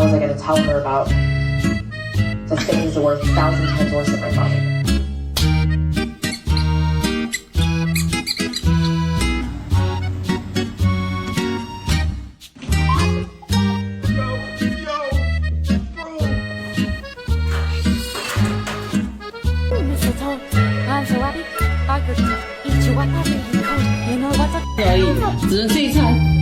hell was I going to tell her about such things that were 1,000 times worse than my father?而已，只能这一餐。